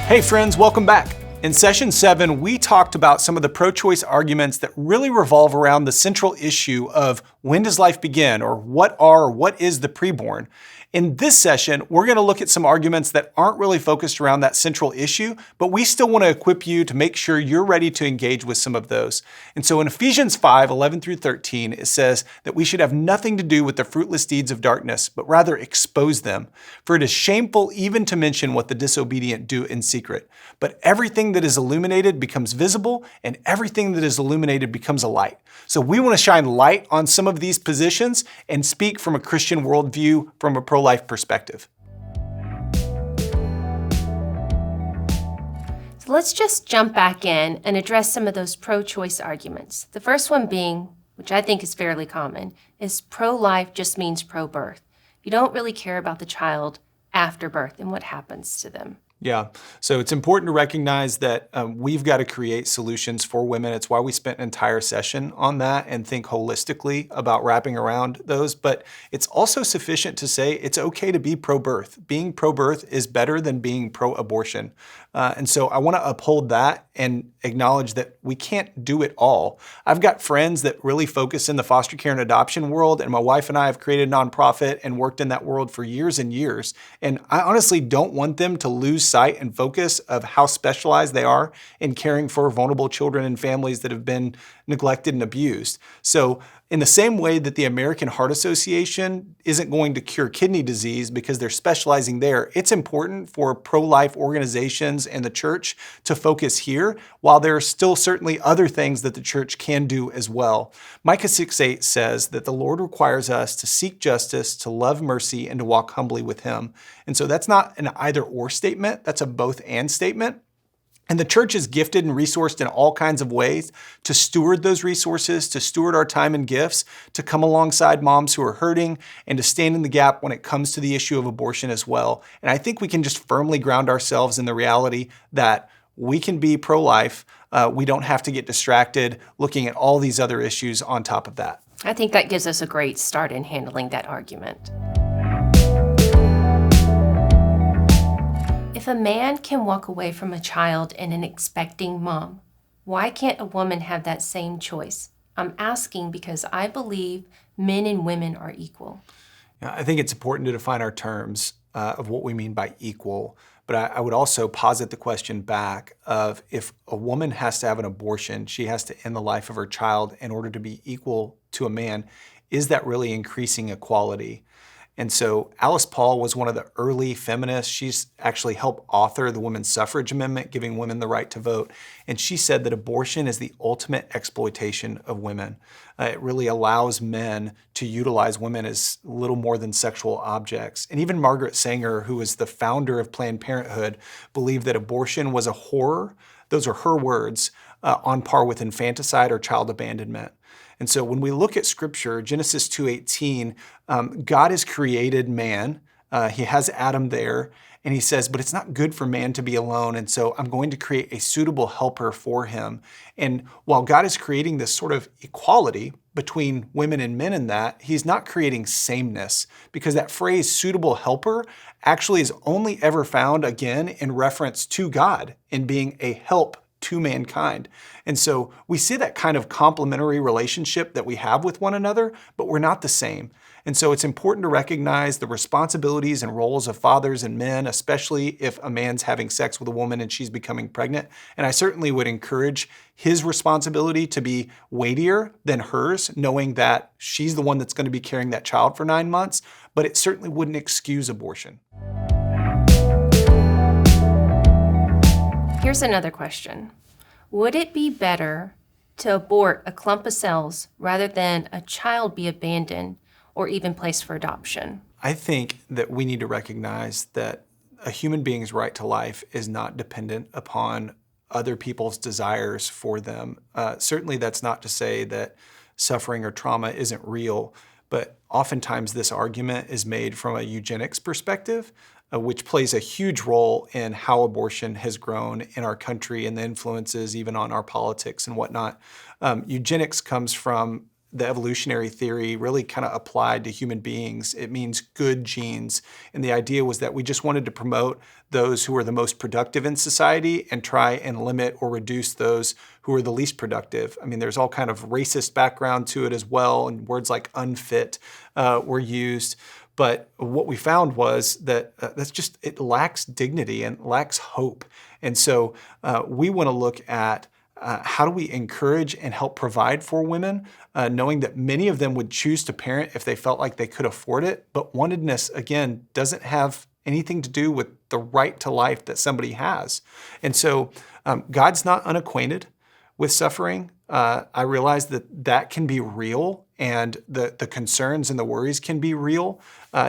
Hey friends, welcome back. In session 7, we talked about some of the pro-choice arguments that really revolve around the central issue of when does life begin, or what is the preborn. In this session, we're going to look at some arguments that aren't really focused around that central issue, but we still want to equip you to make sure you're ready to engage with some of those. And so in Ephesians 5:11 through 13, it says that we should have nothing to do with the fruitless deeds of darkness, but rather expose them. For it is shameful even to mention what the disobedient do in secret. But everything that is illuminated becomes visible, and everything that is illuminated becomes a light. So we want to shine light on some of these positions and speak from a Christian worldview, from a pro-life perspective. So let's just jump back in and address some of those pro-choice arguments. The first one being, which I think is fairly common, is pro-life just means pro-birth. You don't really care about the child after birth and what happens to them. Yeah, so it's important to recognize that we've got to create solutions for women. It's why we spent an entire session on that and think holistically about wrapping around those. But it's also sufficient to say it's okay to be pro-birth. Being pro-birth is better than being pro-abortion. And so I want to uphold that and acknowledge that we can't do it all. I've got friends that really focus in the foster care and adoption world, and my wife and I have created a nonprofit and worked in that world for years and years. And I honestly don't want them to lose sight and focus of how specialized they are in caring for vulnerable children and families that have been neglected and abused. So in the same way that the American Heart Association isn't going to cure kidney disease because they're specializing there, it's important for pro-life organizations and the church to focus here, while there are still certainly other things that the church can do as well. Micah 6:8 says that the Lord requires us to seek justice, to love mercy, and to walk humbly with Him. And so that's not an either-or statement, that's a both-and statement. And the church is gifted and resourced in all kinds of ways to steward those resources, to steward our time and gifts, to come alongside moms who are hurting, and to stand in the gap when it comes to the issue of abortion as well. And I think we can just firmly ground ourselves in the reality that we can be pro-life. We don't have to get distracted looking at all these other issues on top of that. I think that gives us a great start in handling that argument. If a man can walk away from a child and an expecting mom, why can't a woman have that same choice? I'm asking because I believe men and women are equal. Yeah, I think it's important to define our terms of what we mean by equal, but I would also posit the question back of if a woman has to have an abortion, she has to end the life of her child in order to be equal to a man. Is that really increasing equality? And so Alice Paul was one of the early feminists. She's actually helped author the Women's Suffrage Amendment, giving women the right to vote. And she said that abortion is the ultimate exploitation of women. It really allows men to utilize women as little more than sexual objects. And even Margaret Sanger, who was the founder of Planned Parenthood, believed that abortion was a horror, those are her words, on par with infanticide or child abandonment. And so when we look at Scripture, Genesis 2:18, God has created man. He has Adam there, and he says, but it's not good for man to be alone, and so I'm going to create a suitable helper for him. And while God is creating this sort of equality between women and men in that, he's not creating sameness, because that phrase suitable helper actually is only ever found again in reference to God in being a help to mankind. And so we see that kind of complementary relationship that we have with one another, but we're not the same. And so it's important to recognize the responsibilities and roles of fathers and men, especially if a man's having sex with a woman and she's becoming pregnant. And I certainly would encourage his responsibility to be weightier than hers, knowing that she's the one that's going to be carrying that child for 9 months, but it certainly wouldn't excuse abortion. Here's another question. Would it be better to abort a clump of cells rather than a child be abandoned or even placed for adoption? I think that we need to recognize that a human being's right to life is not dependent upon other people's desires for them. Certainly that's not to say that suffering or trauma isn't real, but oftentimes this argument is made from a eugenics perspective, which plays a huge role in how abortion has grown in our country and the influences even on our politics and whatnot. Eugenics comes from the evolutionary theory really kind of applied to human beings. It means good genes. And the idea was that we just wanted to promote those who were the most productive in society and try and limit or reduce those who were the least productive. I mean, there's all kind of racist background to it as well, and words like unfit were used. But what we found was that it lacks dignity and lacks hope. And so we want to look at how do we encourage and help provide for women, knowing that many of them would choose to parent if they felt like they could afford it. But wantedness, again, doesn't have anything to do with the right to life that somebody has. And so God's not unacquainted with suffering. I realize that can be real, and the concerns and the worries can be real.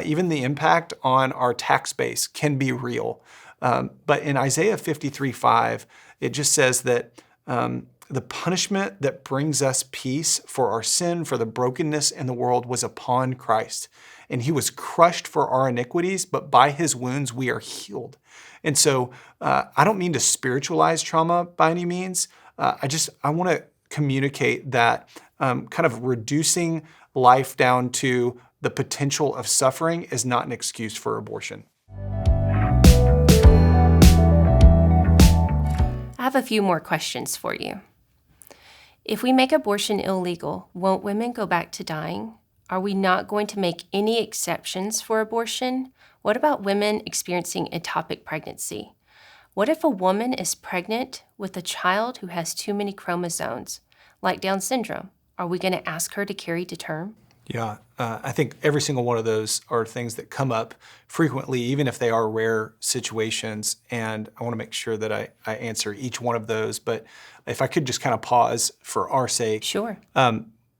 Even the impact on our tax base can be real. But in Isaiah 53:5, it just says that the punishment that brings us peace for our sin, for the brokenness in the world, was upon Christ. And he was crushed for our iniquities, but by his wounds we are healed. And so I don't mean to spiritualize trauma by any means. I want to communicate that kind of reducing life down to the potential of suffering is not an excuse for abortion. I have a few more questions for you. If we make abortion illegal, won't women go back to dying? Are we not going to make any exceptions for abortion? What about women experiencing ectopic pregnancy? What if a woman is pregnant with a child who has too many chromosomes, like Down syndrome? Are we going to ask her to carry to term? Yeah, I think every single one of those are things that come up frequently, even if they are rare situations. And I want to make sure that I answer each one of those. But if I could just kind of pause for our sake. Sure.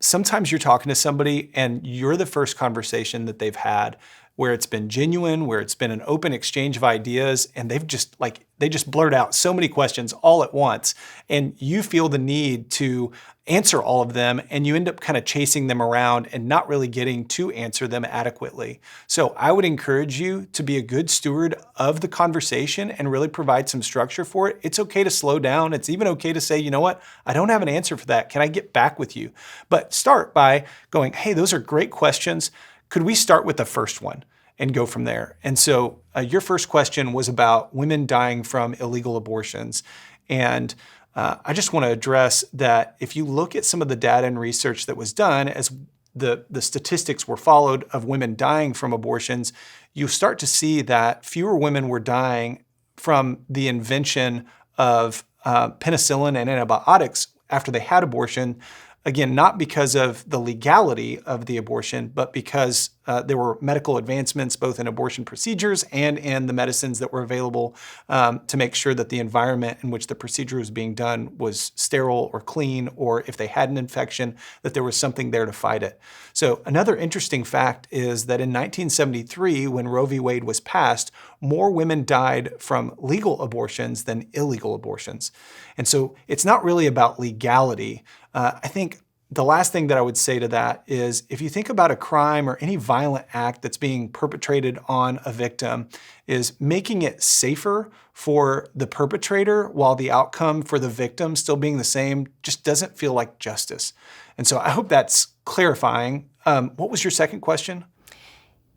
Sometimes you're talking to somebody and you're the first conversation that they've had where it's been genuine, where it's been an open exchange of ideas, and they just blurt out so many questions all at once, and you feel the need to answer all of them, and you end up kind of chasing them around and not really getting to answer them adequately. So I would encourage you to be a good steward of the conversation and really provide some structure for it. It's okay to slow down. It's even okay to say, you know what, I don't have an answer for that. Can I get back with you? But start by going, hey, those are great questions. Could we start with the first one and go from there? And so your first question was about women dying from illegal abortions. And I just want to address that if you look at some of the data and research that was done as the statistics were followed of women dying from abortions, you start to see that fewer women were dying from the invention of penicillin and antibiotics after they had abortion. Again, not because of the legality of the abortion, but because there were medical advancements both in abortion procedures and in the medicines that were available to make sure that the environment in which the procedure was being done was sterile or clean, or if they had an infection, that there was something there to fight it. So another interesting fact is that in 1973, when Roe v. Wade was passed, more women died from legal abortions than illegal abortions. And so it's not really about legality. I think the last thing that I would say to that is if you think about a crime or any violent act that's being perpetrated on a victim, is making it safer for the perpetrator while the outcome for the victim still being the same just doesn't feel like justice. And so I hope that's clarifying. What was your second question?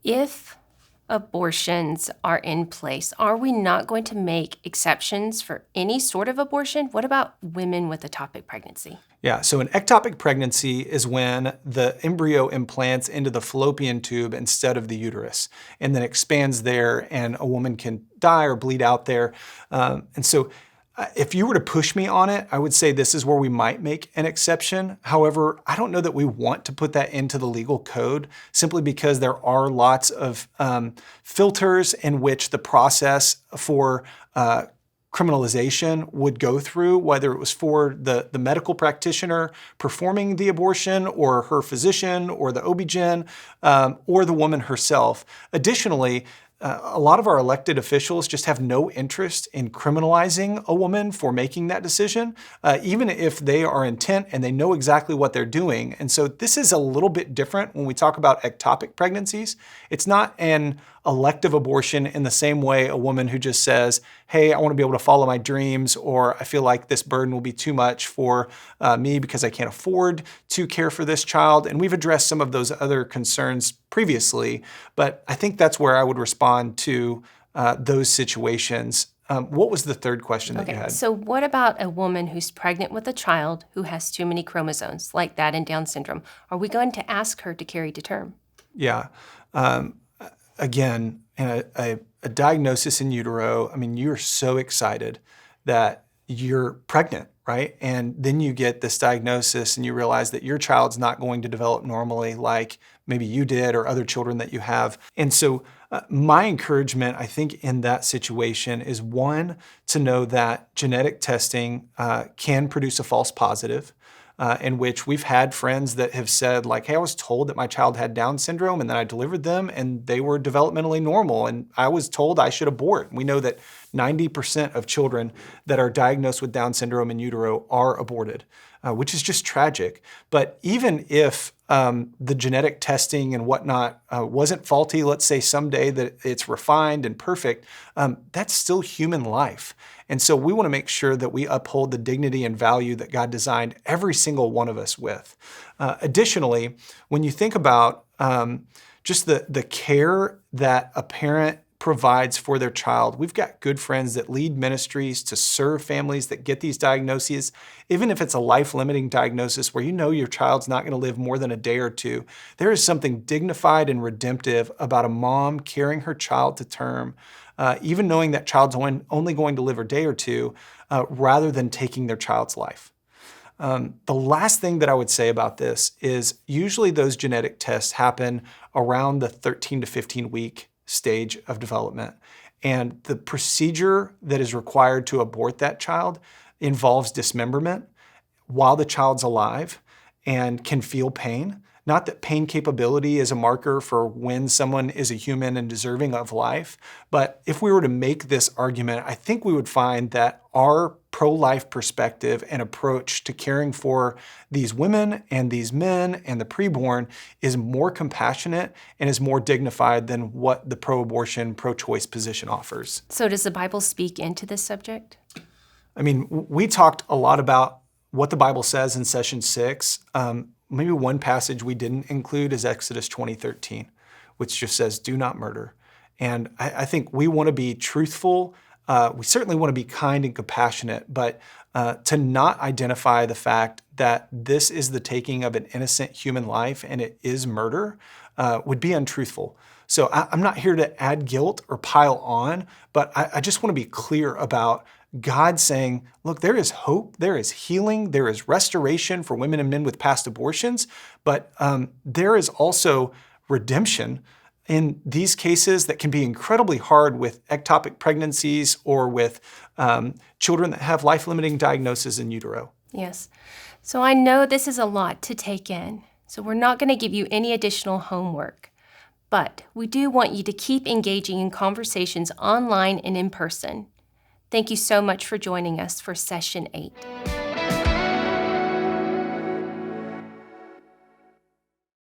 If abortions are in place, are we not going to make exceptions for any sort of abortion? What about women with ectopic pregnancy? Yeah, so an ectopic pregnancy is when the embryo implants into the fallopian tube instead of the uterus and then expands there, and a woman can die or bleed out there. And so if you were to push me on it, I would say this is where we might make an exception. However, I don't know that we want to put that into the legal code simply because there are lots of filters in which the process for criminalization would go through, whether it was for the medical practitioner performing the abortion or her physician or the OB-GYN or the woman herself. Additionally, a lot of our elected officials just have no interest in criminalizing a woman for making that decision, even if they are intent and they know exactly what they're doing. And so this is a little bit different when we talk about ectopic pregnancies. It's not an elective abortion in the same way a woman who just says, hey, I want to be able to follow my dreams, or I feel like this burden will be too much for me because I can't afford to care for this child. And we've addressed some of those other concerns previously, but I think that's where I would respond to those situations. What was the third question that you Okay, had? so what about a woman who's pregnant with a child who has too many chromosomes, like that in Down syndrome? Are we going to ask her to carry to term? Yeah. Um, Again, a diagnosis in utero, I mean, you're so excited that you're pregnant, right? And then you get this diagnosis and you realize that your child's not going to develop normally like maybe you did or other children that you have. And so my encouragement, I think, in that situation is one, to know that genetic testing can produce a false positive. In which we've had friends that have said, like, hey, I was told that my child had Down syndrome and then I delivered them and they were developmentally normal and I was told I should abort. We know that 90% of children that are diagnosed with Down syndrome in utero are aborted, which is just tragic. But even if the genetic testing and whatnot wasn't faulty, let's say someday that it's refined and perfect, that's still human life. And so we want to make sure that we uphold the dignity and value that God designed every single one of us with. Additionally, when you think about just the care that a parent provides for their child, we've got good friends that lead ministries to serve families that get these diagnoses. Even if it's a life-limiting diagnosis where you know your child's not going to live more than a day or two, there is something dignified and redemptive about a mom carrying her child to term, even knowing that child's only going to live a day or two, rather than taking their child's life. The last thing that I would say about this is usually those genetic tests happen around the 13 to 15 week stage of development. And the procedure that is required to abort that child involves dismemberment while the child's alive and can feel pain. Not that pain capability is a marker for when someone is a human and deserving of life, but if we were to make this argument, I think we would find that our pro-life perspective and approach to caring for these women and these men and the preborn is more compassionate and is more dignified than what the pro-abortion, pro-choice position offers. So does the Bible speak into this subject? I mean, we talked a lot about what the Bible says in session 6. Maybe one passage we didn't include is Exodus 20:13, which just says, do not murder. And I think we want to be truthful. We certainly want to be kind and compassionate, but to not identify the fact that this is the taking of an innocent human life and it is murder would be untruthful. So I'm not here to add guilt or pile on, but I just want to be clear about God saying, look, there is hope, there is healing, there is restoration for women and men with past abortions, but there is also redemption in these cases that can be incredibly hard with ectopic pregnancies or with children that have life-limiting diagnoses in utero. Yes. So I know this is a lot to take in, so we're not going to give you any additional homework, but we do want you to keep engaging in conversations online and in person. Thank you so much for joining us for Session 8.